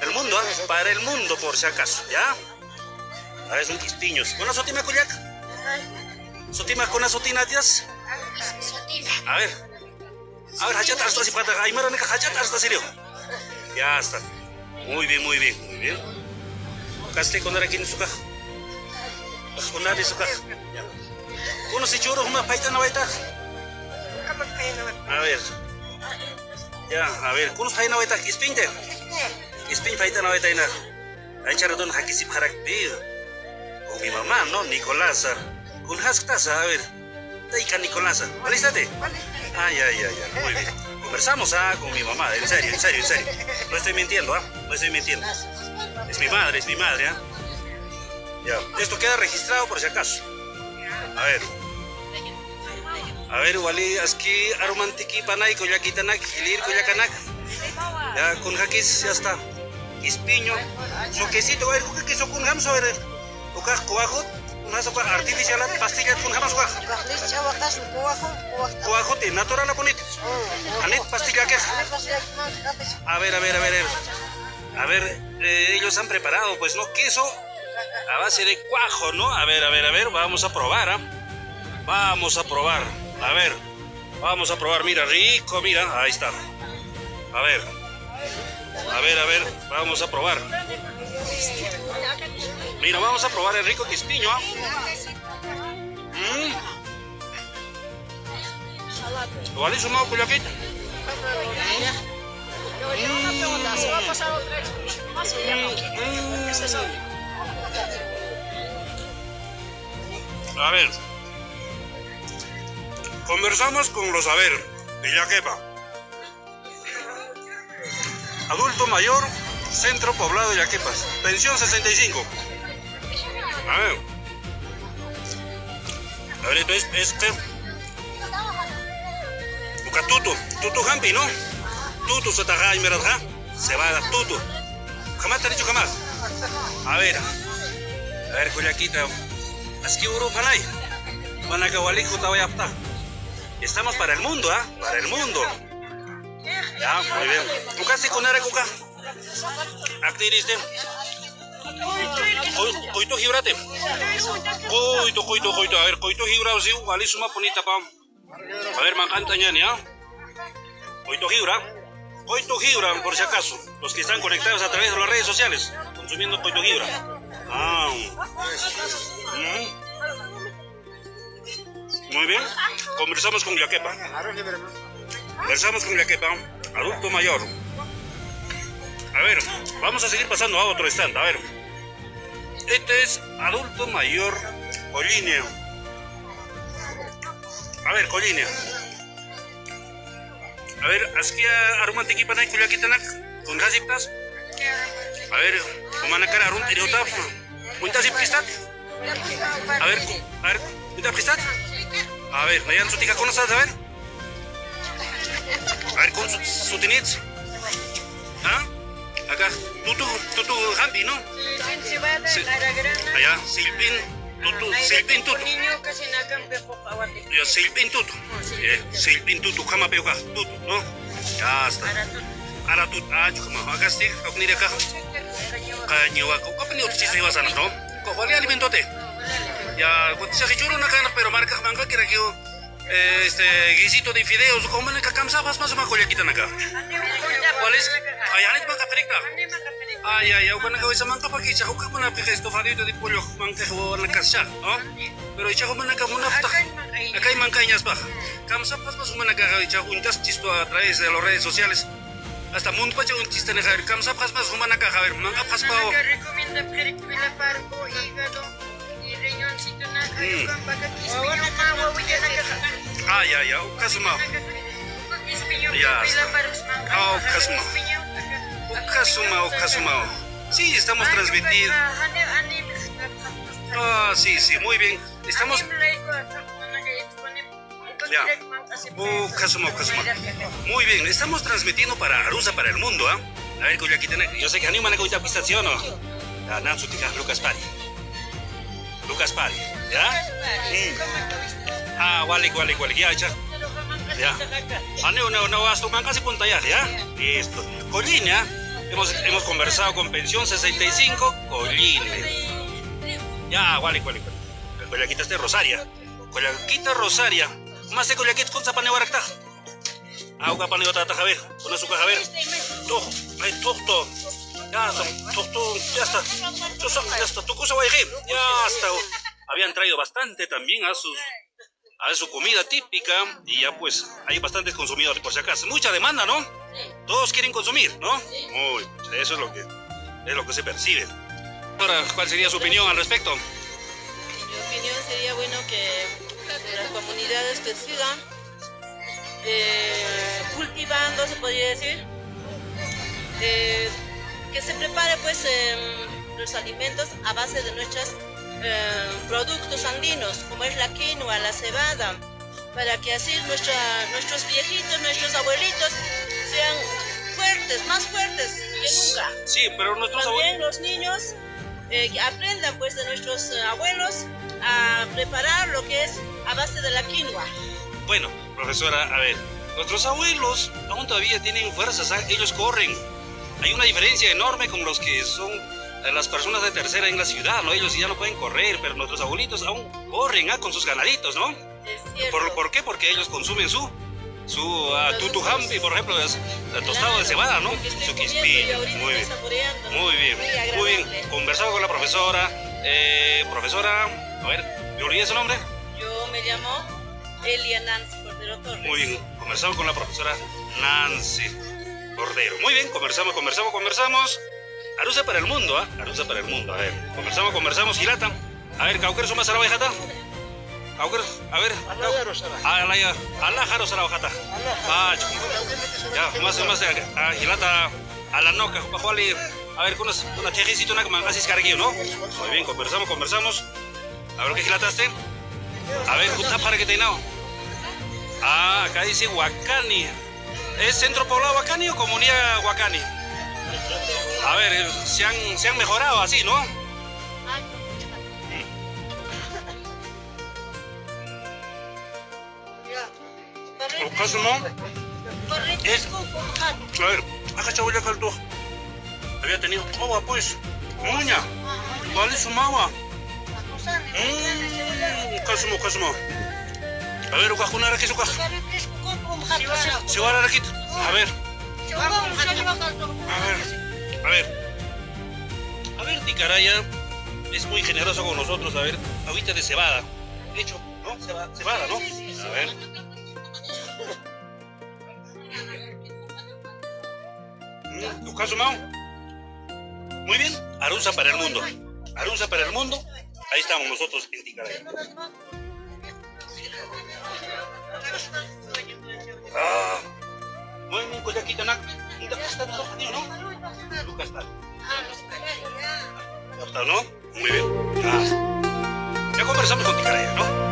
El mundo, ¿ah? Para el mundo, por si acaso, ¿ya? A ver, son quispiños. ¿Con la sotima cuyac? ¿Sotima con la sotina, tías? A ver. A ver, hachata hasta si pata. Ay, mira, hachata hasta serio. Ya está. Muy bien, muy bien, muy bien. Caste con aquí en su caja. Con nadie su caja. Uno se churro, una paita no va a estar. A ver. Ya, a ver. ¿Cómo se no va a estar? ¿Quispín te? ¿Quispín paita no va a estar? Ahí charadón, aquí sí para con mi mamá, ¿no? Nicolasa. Con Haskasa, a ver. Taika Nicolasa. ¿Alístate? Ay, ay, ay, ay. Muy bien. Conversamos, con mi mamá. En serio, en serio, en serio. No estoy mintiendo, No estoy mintiendo. Es mi madre, Ya. Esto queda registrado por si acaso. A ver. A ver, wali, aski aromantiki panay, koyakitanak, hilir koyakanak. Ya, con jaquis, ya está. Quispiño. Su quesito, a ver, ¿qué queso con jams? A ver. Ukaj, coajo. Una sopa artificial, pastilla con jams, coajo. Coajo, natural, la bonita. Anet, pastilla, ¿qué? A ver. A ver, ellos han preparado, pues, ¿no? Queso a base de cuajo, ¿no? A ver, vamos a probar, Vamos a probar. A ver, vamos a probar. Mira, rico, mira. Ahí está. A ver, vamos a probar. Mira, vamos a probar el rico quispiño, ¿Vale sumado cuyaquita? A ver. Conversamos con los saber de Yaquepa. Adulto mayor, centro poblado de Yaquepas. Pensión 65. A ver, entonces, Tutu Hampi, ¿no? Tutu Sotajay, Meradja. Se va a dar Tutu. Jamás te ha dicho jamás. A ver, Cuyaquita. Así Uru Panay. Manacawalico Tawayapta. Estamos para el mundo, Para el mundo. Ya, muy bien. ¿Tú casi con era cuca? Actiriste. Coito gibrate. Coito. A ver, coito gibrao, sí, vale suma bonita, pa. A ver, mancantaña, ¿ya? Coito gibra, por si acaso. Los que están conectados a través de las redes sociales, consumiendo coito gibra. Muy bien. Conversamos con Yaquepa. Adulto mayor. A ver, vamos a seguir pasando a otro stand. A ver. Este es adulto mayor Collinea. A ver, Collinea. A ver, askia aromantiki panay kulyakitanak con gasiptas. A ver, kumanakara arun tirotaf. Puntas ipkistat. A ver, puntas ipkistat. A ver, ¿nayan su tica conoces? A ver, con su tinitz. Acá, tutu hampi, ¿no? Allá, silpin, tutu. Ya, silpin tutu, kama peuka, tutu, ¿no? Ya está. Ahora tutu, acá sí, ni acá. Caño, ¿cómo ni otro chiste vas a no? ¿Cómo le alimentote? Ya, cuando se churro una cana, pero marca manga que era que guisito de fideos, ¿cómo le cacamsabas más o menos collaquitan acá? ¿Cuál es? Allá no manca pericta. Ay, cuando acabo esa manca para que echa juca una pija estofadito de pollo, manca o una cascha, ¿no? Pero echa como una camuna, acá hay mancañas baja. Camsapas más o menos acá echa juntas chisto a través de las redes sociales. Hasta mundo pacha un chiste en el javier. Camsapas más o menos acá, javier, manca paspao. Recomienda pericula parco, hígado. Riñoncito na ayukan baga quispiño mawawiya na Ah, ya, ukasuma. Ya. Ukasuma. Sí, estamos transmitiendo. Sí, muy bien. Estamos. Ya. Ukasuma. Muy bien, estamos transmitiendo para Arusa, para el mundo, A ver, yo sé que animan a que pistación, ¿no? Ya, Nansu Tica, Lucas Pari, ¿ya? Walik, ya. No, vas a tomar casi punta ya, ¿ya? Listo. Colina, Hemos conversado con Pensión 65, Colline. Ya, vale. Collaquita este Rosaria. Collaquita Rosaria. Más de collaquita con zapaneo aracta. Auga paneo tata javer. Con azúcar javer. Todo. Ya está. Ya está. Tu cosa va a ir. Ya está. Habían traído bastante también a su comida típica y ya pues hay bastantes consumidores por si acaso. Mucha demanda, ¿no? Todos quieren consumir, ¿no? Muy, eso es lo que se percibe. Ahora, ¿cuál sería su opinión al respecto? Mi opinión sería bueno que las comunidades que sigan cultivando, se podría decir, que se prepare pues los alimentos a base de nuestros productos andinos, como es la quinoa, la cebada, para que así nuestros viejitos, nuestros abuelitos sean fuertes, más fuertes que nunca. Sí, pero nuestros también los niños aprendan pues de nuestros abuelos a preparar lo que es a base de la quinoa. Bueno, profesora, a ver, nuestros abuelos aún todavía tienen fuerzas, ellos corren. Hay una diferencia enorme con los que son las personas de tercera en la ciudad, ¿no? Ellos ya no pueden correr, pero nuestros abuelitos aún corren con sus ganaditos, ¿no? Es cierto. ¿Por qué? Porque ellos consumen su tutuhampi, por ejemplo, tostado de cebada, ¿no? Su quispín. Muy bien. Conversaba con la profesora. Profesora, a ver, ¿me olvidé su nombre? Yo me llamo Elia Nancy Cordero Torres. Muy bien, conversamos con la profesora Nancy Cordero. Muy bien, conversamos. Arusa para el mundo, ¿ah? Arusa para el mundo, a ver. Conversamos, Gilata. A ver, ¿cauquer suma sara bajata? ¿Cauquer? A ver. Allah jaro sara bajata. Ya, más, Gilata, a la noca, bajo ali. A ver, con una tejecita, una mangasis carguillo, ¿no? Muy bien, conversamos. A ver, ¿qué gilataste? A ver, ¿qué para que te no? Ah, acá dice Huacani. ¿Es centro poblado Huacani o comunidad Huacani? A ver, se han mejorado así, ¿no? A ver, acá chavo ya caldo. Había tenido agua, pues. Muña. ¿Cuál es su magua? Casumo. A ver, ¿cuál es su caja? Se va a dar aquí. A ver, Ticaraya es muy generoso con nosotros. A ver, agüita de cebada. De hecho, ¿no? Cebada, ¿no? A ver. ¿Tu caso, Mao? Muy bien. Arusa para el mundo. Ahí estamos nosotros en Ticaraya. Muy bien, collaquita, ¿no? Lucas está. ¿No? Muy bien. Ya conversamos con Ticaraya, ¿no?